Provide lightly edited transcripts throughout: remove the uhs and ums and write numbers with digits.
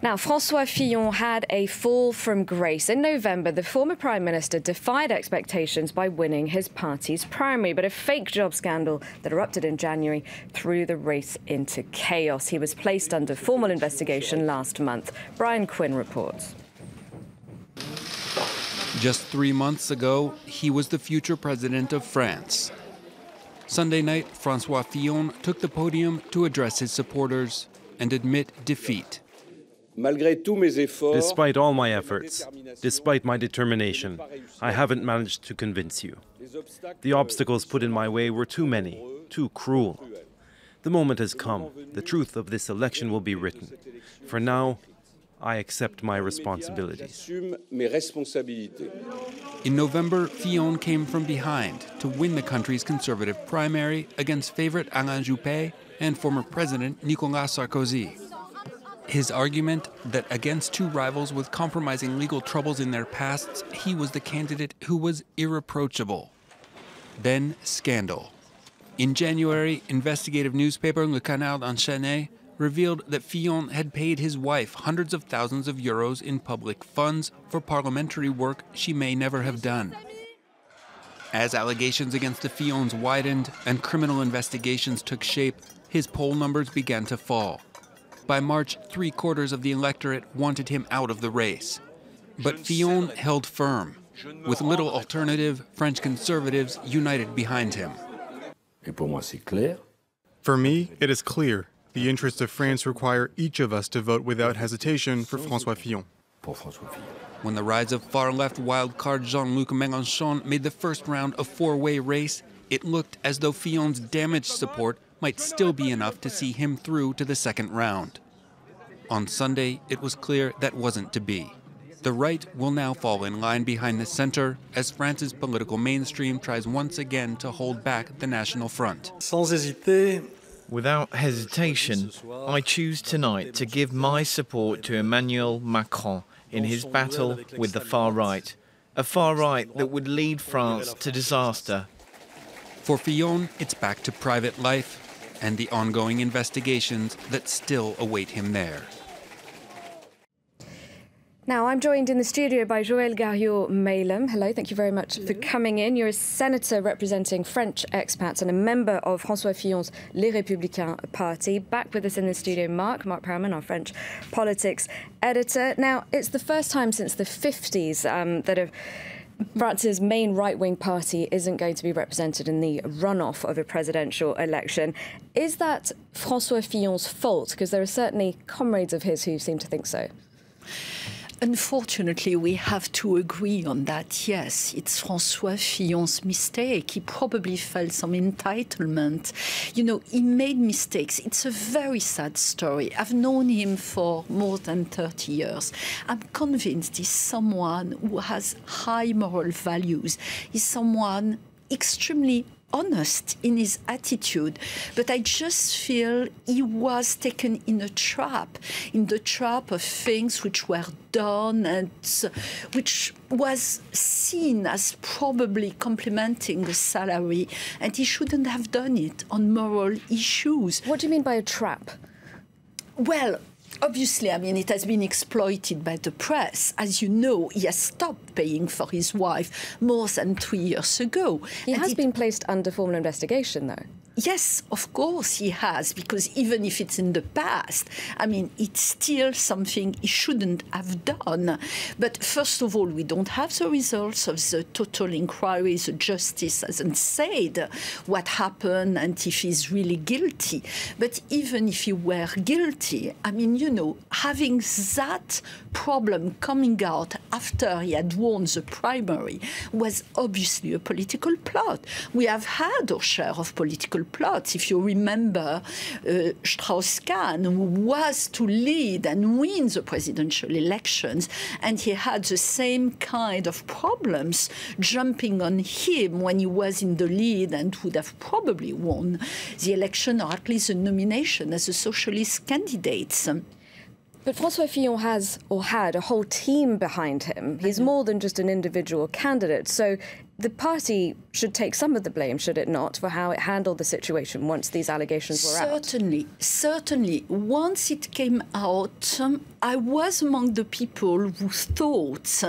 Now, Francois Fillon had a fall from grace. In November, the former Prime Minister defied expectations by winning his party's primary, but a fake job scandal that erupted in January threw the race into chaos. He was placed under formal investigation last month. Brian Quinn reports. Just 3 months ago, he was the future president of France. Sunday night, Francois Fillon took the podium to address his supporters and admit defeat. Despite all my efforts, despite my determination, I haven't managed to convince you. The obstacles put in my way were too many, too cruel. The moment has come. The truth of this election will be written. For now, I accept my responsibilities. In November, Fillon came from behind to win the country's conservative primary against favorite Alain Juppé and former President Nicolas Sarkozy. His argument that against two rivals with compromising legal troubles in their pasts, he was the candidate who was irreproachable. Then scandal. In January, investigative newspaper Le Canard Enchaîné revealed that Fillon had paid his wife hundreds of thousands of euros in public funds for parliamentary work she may never have done. As allegations against the Fillons widened and criminal investigations took shape, his poll numbers began to fall. By March, 3/4 of the electorate wanted him out of the race. But Fillon held firm. With little alternative, French conservatives united behind him. For me, it is clear. The interests of France require each of us to vote without hesitation for Francois Fillon. When the rise of far-left wildcard Jean-Luc Mélenchon made the first round a four-way race, it looked as though Fillon's damaged support might still be enough to see him through to the second round. On Sunday, it was clear that wasn't to be. The right will now fall in line behind the center as France's political mainstream tries once again to hold back the National Front. Without hesitation, I choose tonight to give my support to Emmanuel Macron in his battle with the far right, a far right that would lead France to disaster. For Fillon, it's back to private life and the ongoing investigations that still await him there. Now, I'm joined in the studio by Joëlle Garriaud-Maylam. Hello, thank you very much for coming in. You're a senator representing French expats and a member of Francois Fillon's Les Républicains party. Back with us in the studio, Mark Perelman, our French politics editor. Now, it's the first time since the 50s that France's main right-wing party isn't going to be represented in the runoff of a presidential election. Is that Francois Fillon's fault? Because there are certainly comrades of his who seem to think so. Unfortunately, we have to agree on that. Yes, it's Francois Fillon's mistake. He probably felt some entitlement. You know, he made mistakes. It's a very sad story. I've known him for more than 30 years. I'm convinced he's someone who has high moral values. He's someone extremely honest in his attitude, but I just feel he was taken in the trap of things which were done and which was seen as probably complementing the salary, and he shouldn't have done it on moral issues. What do you mean by a trap? Well, obviously, I mean, it has been exploited by the press. As you know, he has stopped paying for his wife more than 3 years ago. He has been placed under formal investigation, though. Yes, of course he has, because even if it's in the past, I mean, it's still something he shouldn't have done. But first of all, we don't have the results of the total inquiry. The justice hasn't said what happened and if he's really guilty. But even if he were guilty, I mean, you know, having that problem coming out after he had won the primary was obviously a political plot. We have had our share of political plots. If you remember Strauss-Kahn, who was to lead and win the presidential elections, and he had the same kind of problems jumping on him when he was in the lead and would have probably won the election, or at least the nomination as a socialist candidate. But Francois Fillon has, or had, a whole team behind him. He's more than just an individual candidate. So the party should take some of the blame, should it not, for how it handled the situation once these allegations were out? Certainly. Once it came out, I was among the people who thought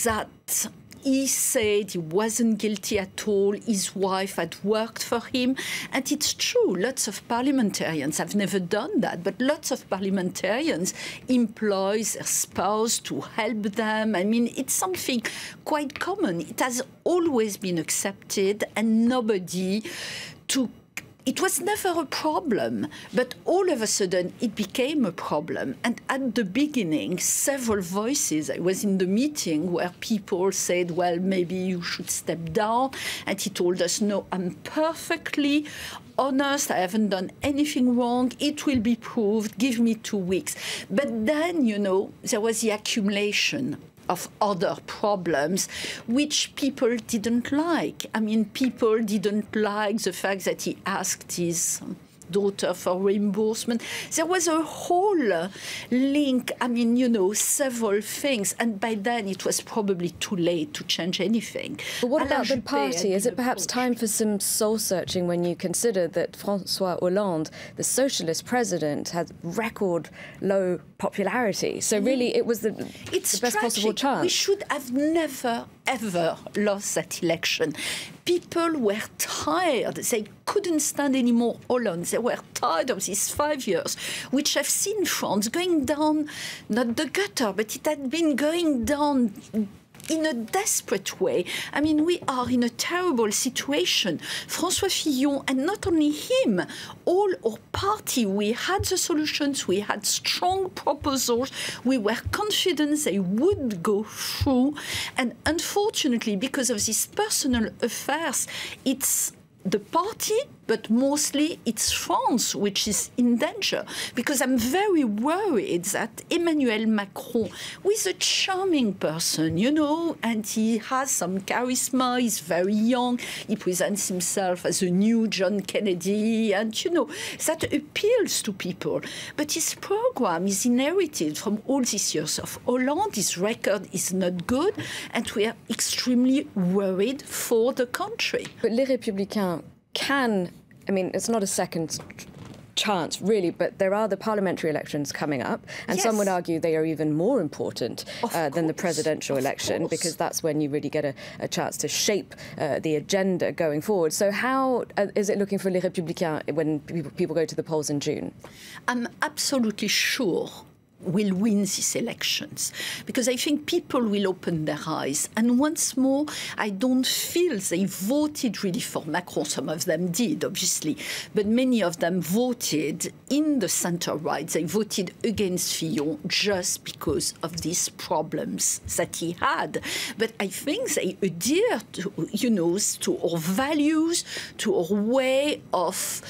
that he said he wasn't guilty at all. His wife had worked for him. And it's true, lots of parliamentarians have never done that, but lots of parliamentarians employ their spouse to help them. I mean, it's something quite common. It has always been accepted, and it was never a problem, but all of a sudden it became a problem. And at the beginning, several voices, I was in the meeting where people said, well, maybe you should step down. And he told us, no, I'm perfectly honest, I haven't done anything wrong, it will be proved, give me 2 weeks. But then, there was the accumulation of other problems which people didn't like. I mean, people didn't like the fact that he asked his daughter for reimbursement. There was a whole link, several things. And by then it was probably too late to change anything. But what about the party? Is it perhaps time for some soul-searching when you consider that Francois Hollande, the socialist president, had record low popularity? So really it was the best possible chance. We should have never, ever lost that election. People were tired. They couldn't stand any more Hollande. They were tired of these 5 years, which have seen France going down, not the gutter, but it had been going down in a desperate way. I mean, we are in a terrible situation. Francois Fillon, and not only him, all our party, we had the solutions, we had strong proposals, we were confident they would go through. And unfortunately, because of these personal affairs, it's the party, but mostly it's France which is in danger. Because I'm very worried that Emmanuel Macron, who is a charming person, and he has some charisma, he's very young, he presents himself as a new John Kennedy, and, that appeals to people. But his program is inherited from all these years of Hollande. His record is not good, and we are extremely worried for the country. But Les Républicains it's not a second chance, really, but there are the parliamentary elections coming up, and some would argue they are even more important than the presidential election, because that's when you really get a chance to shape the agenda going forward. So how is it looking for Les Républicains when people go to the polls in June? I'm absolutely sure will win these elections, because I think people will open their eyes. And once more, I don't feel they voted really for Macron. Some of them did, obviously, but many of them voted in the centre-right. They voted against Fillon just because of these problems that he had. But I think they adhere to our values, to our way of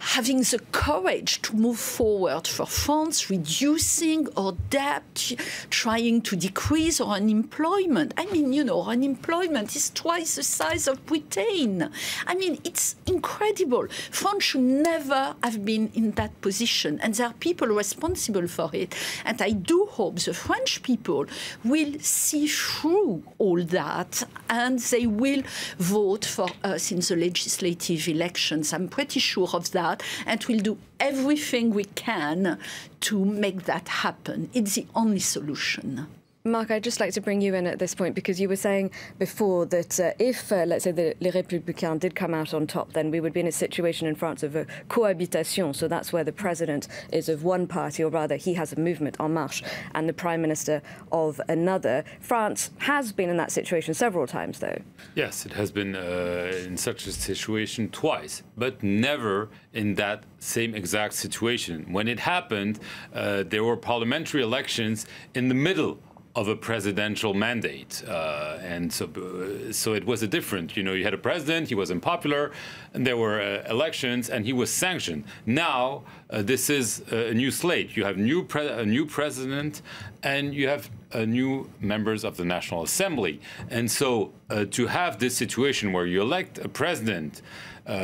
having the courage to move forward for France, reducing our debt, trying to decrease our unemployment. Unemployment is twice the size of Britain. It's incredible. France should never have been in that position, and there are people responsible for it. And I do hope the French people will see through all that, and they will vote for us in the legislative elections. I'm pretty sure of that. And we'll do everything we can to make that happen. It's the only solution. Marc, I'd just like to bring you in at this point, because you were saying before that if, let's say, the Les Républicains did come out on top, then we would be in a situation in France of a cohabitation. So that's where the president is of one party, or rather he has a movement, En Marche, and the prime minister of another. France has been in that situation several times, though. Yes, it has been in such a situation twice, but never in that same exact situation. When it happened, there were parliamentary elections in the middle of a presidential mandate. And so it was a different, you had a president, he was unpopular, and there were elections, and he was sanctioned. Now, this is a new slate. You have a new president, and you have new members of the National Assembly. And so to have this situation where you elect a president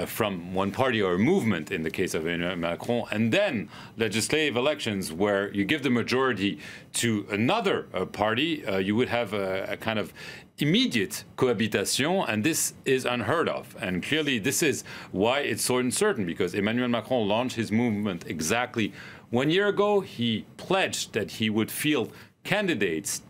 from one party or a movement in the case of Emmanuel Macron, and then legislative elections where you give the majority to another party, you would have a kind of immediate cohabitation, and this is unheard of. And clearly this is why it's so uncertain, because Emmanuel Macron launched his movement exactly 1 year ago. He pledged that he would field candidates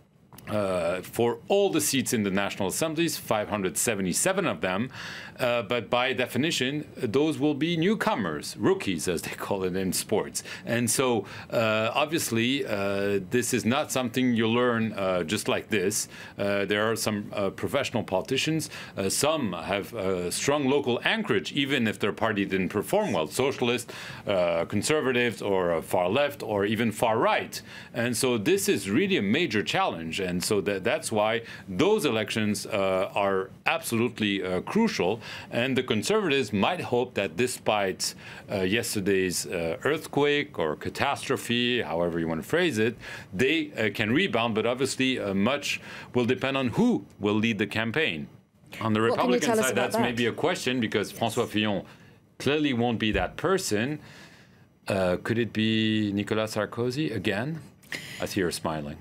for all the seats in the National Assemblies, 577 of them. But by definition, those will be newcomers, rookies, as they call it in sports. And so, obviously, this is not something you learn just like this. There are some professional politicians. Some have strong local anchorage, even if their party didn't perform well. Socialists, conservatives, or far left, or even far right. And so this is really a major challenge. And so that's why those elections are absolutely crucial. And the Conservatives might hope that despite yesterday's earthquake or catastrophe, however you want to phrase it, they can rebound. But obviously, much will depend on who will lead the campaign. On the Republican side, that's maybe a question, because Francois Fillon clearly won't be that person. Could it be Nicolas Sarkozy again? I see her smiling.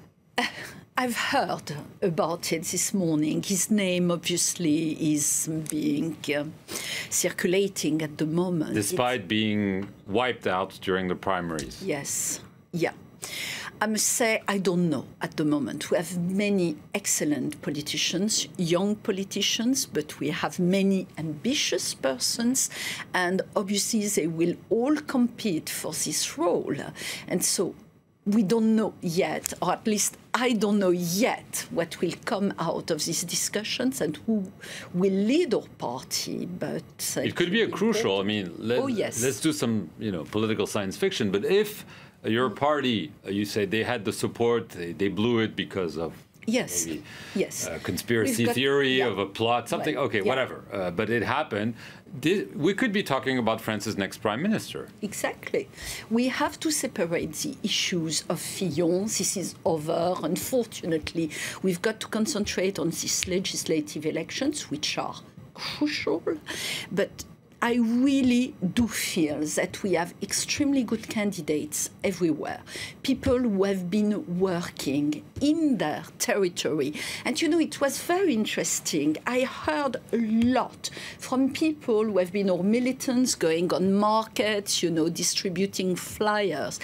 I've heard about it this morning. His name obviously is being circulating at the moment. Despite being wiped out during the primaries. Yes, yeah. I must say, I don't know at the moment. We have many excellent politicians, young politicians, but we have many ambitious persons, and obviously they will all compete for this role. And so we don't know yet, or at least I don't know yet, what will come out of these discussions and who will lead our party. But it could be a crucial. I mean, let's do some, political science fiction. But if your party, you say they had the support, they blew it because of maybe conspiracy theory of a plot, something. Right. Okay, whatever. But it happened. We could be talking about France's next prime minister. Exactly. We have to separate the issues of Fillon. This is over. Unfortunately, we've got to concentrate on these legislative elections, which are crucial. But I really do feel that we have extremely good candidates everywhere, people who have been working in their territory. And, it was very interesting. I heard a lot from people who have been our militants going on markets, distributing flyers.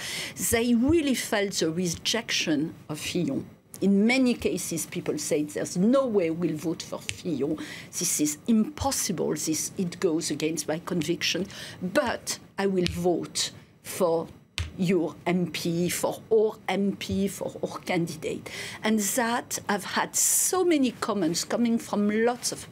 They really felt the rejection of Fillon. In many cases, people say there's no way we'll vote for Fillon. This is impossible. It goes against my conviction. But I will vote for your MP, for our MP, for our candidate. And that I've had so many comments coming from lots of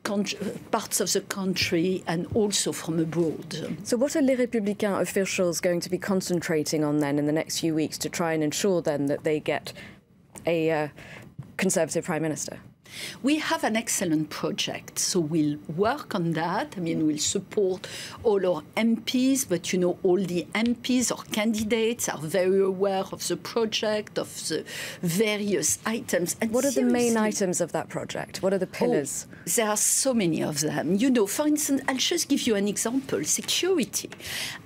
parts of the country and also from abroad. So what are Les Républicains officials going to be concentrating on then in the next few weeks to try and ensure then that they get a Conservative Prime Minister? We have an excellent project, so we'll work on that. I mean, we'll support all our MPs, but, all the MPs or candidates are very aware of the project, of the various items. And what are the main items of that project? What are the pillars? There are so many of them. For instance, I'll just give you an example, security.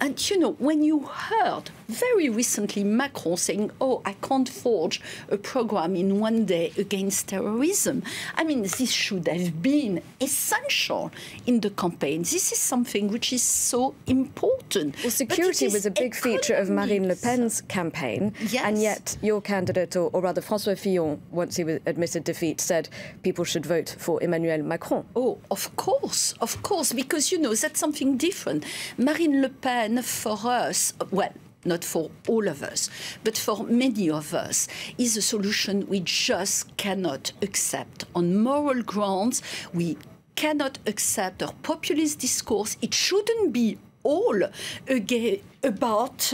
And, when you heard very recently Macron saying, I can't forge a program in one day against terrorism. I mean, this should have been essential in the campaign. This is something which is so important. Well, security was a big feature of Marine Le Pen's campaign, and yet your candidate, or rather Francois Fillon, once he admitted defeat, said people should vote for Emmanuel Macron. Oh, of course, because, that's something different. Marine Le Pen, for us, not for all of us, but for many of us, is a solution we just cannot accept. On moral grounds, we cannot accept a populist discourse. It shouldn't be all about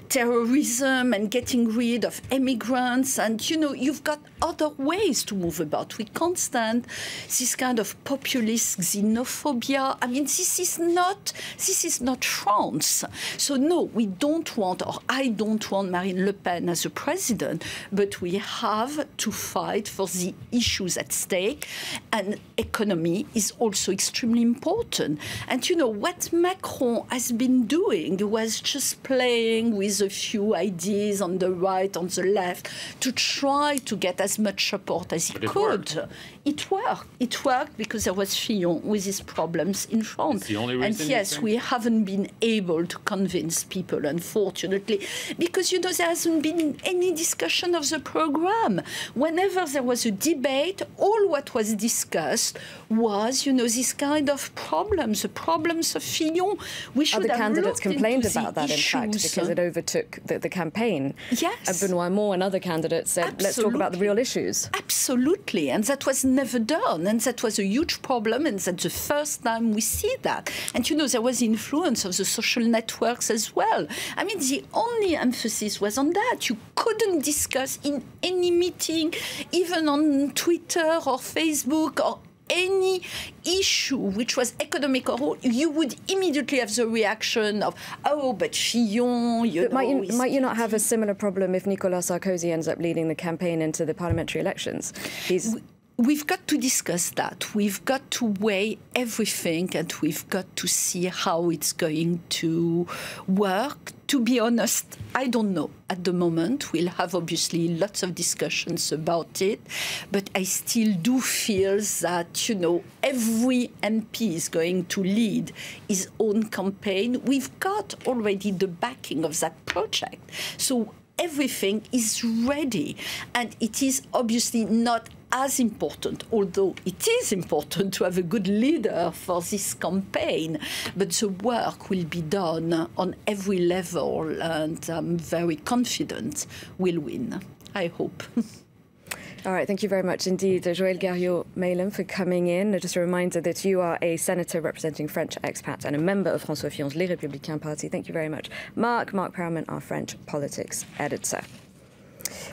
terrorism and getting rid of immigrants. And, you know, you've got other ways to move about. We can't stand this kind of populist xenophobia. I mean, this is not France. So no, we don't want, or I don't want Marine Le Pen as a president, but we have to fight for the issues at stake. And economy is also extremely important. And, you know, what Macron has been doing was just playing with a few ideas on the right, on the left, to try to get as much support as he could. It worked. It worked because there was Fillon with his problems in France. The only reason, and yes, we haven't been able to convince people, unfortunately, because, you know, there hasn't been any discussion of the program. Whenever there was a debate, all what was discussed was, you know, this kind of problems, the problems of Fillon. We should Other have candidates looked complained into about that, in fact, because it overtook the campaign. Yes. Benoît Hamon and other candidates said, let's talk about the real issues. Absolutely, and that was never done, and that was a huge problem, and that's the first time we see that. And, you know, there was the influence of the social networks as well. I mean, the only emphasis was on that. You couldn't discuss in any meeting, even on Twitter or Facebook or any issue which was economic or all, you would immediately have the reaction of, oh, but Fillon, might you not have a similar problem if Nicolas Sarkozy ends up leading the campaign into the parliamentary elections? We've got to discuss that. We've got to weigh everything, and we've got to see how it's going to work. To be honest, I don't know at the moment. We'll have obviously lots of discussions about it, but I still do feel that, you know, every MP is going to lead his own campaign. We've got already the backing of that project. So everything is ready, and it is obviously not as important, although it is important to have a good leader for this campaign, but the work will be done on every level, and I'm very confident we'll win. I hope. All right, thank you very much indeed, Joëlle Garriaud-Maylam, for coming in. Just a reminder that you are a senator representing French expats and a member of Francois Fillon's Les Républicains party. Thank you very much. Mark Perelman, our French politics editor.